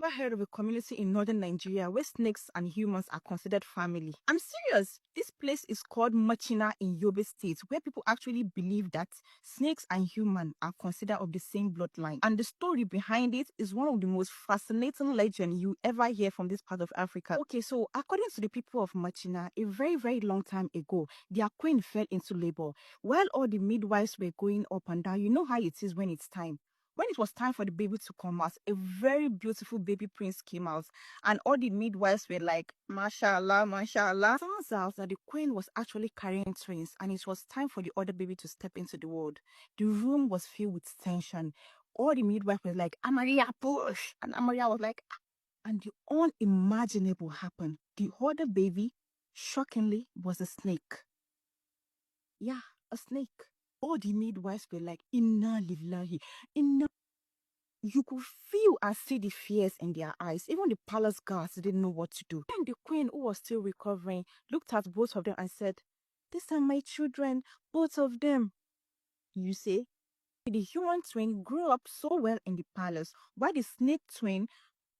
ever heard of a community in northern Nigeria where snakes and humans are considered family? I'm serious. This place is called Machina in Yobe State, where people actually believe that snakes and humans are considered of the same bloodline. And the story behind it is one of the most fascinating legends you ever hear from this part of Africa. Okay, so according to the people of Machina, a very, very long time ago, their queen fell into labor. While all the midwives were going up and down, you know how it is when it's time. When it was time for the baby to come out, a very beautiful baby prince came out, and all the midwives were like, Mashallah, Mashallah. Turns out that the queen was actually carrying twins, and it was time for the other baby to step into the world. The room was filled with tension. All the midwives were like, Amaria, push! And Amaria was like, "Ah." And the unimaginable happened. The other baby, shockingly, was a snake. Yeah, a snake. All the midwives were like, Inna lillahi, Inna. You could feel and see the fears in their eyes. Even the palace guards didn't know what to do. And the queen, who was still recovering, looked at both of them and said, "These are my children, both of them." You see, the human twin grew up so well in the palace, while the snake twin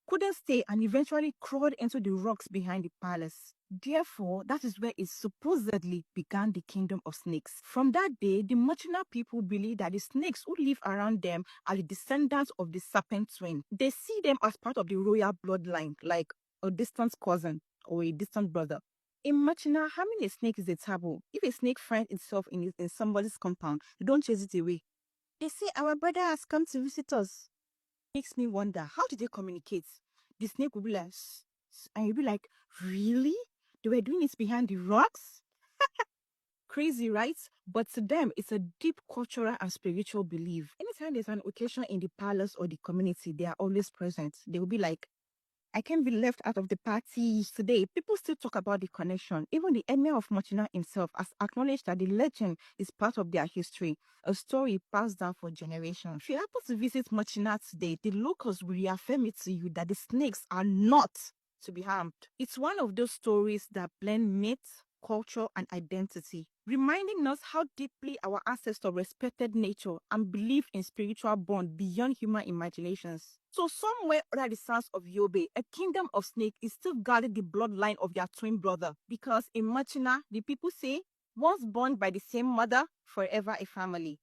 couldn't stay and eventually crawled into the rocks behind the palace. Therefore, that is where it supposedly began the kingdom of snakes. From that day, the Machina people believe that the snakes who live around them are the descendants of the serpent twin. They see them as part of the royal bloodline, like a distant cousin or a distant brother. In Machina, having a snake is a taboo. If a snake finds itself in somebody's compound, you don't chase it away. They say, "Our brother has come to visit us." Makes me wonder, how did they communicate? The snake will be like, and you'll be like, really? They were doing it behind the rocks? Crazy, right? But to them, it's a deep cultural and spiritual belief. Anytime there's an occasion in the palace or the community, they are always present. They will be like, I can't be left out of the party today. People still talk about the connection. Even the emir of Machina himself has acknowledged that the legend is part of their history, a story passed down for generations. If you happen to visit Machina today, the locals will reaffirm it to you that the snakes are not to be harmed. It's one of those stories that blend myth, culture, and identity, reminding us how deeply our ancestors respected nature and believed in spiritual bond beyond human imaginations. So somewhere under the sands of Yobe, a kingdom of snakes is still guarding the bloodline of their twin brother. Because in Machina, the people say, once born by the same mother, forever a family.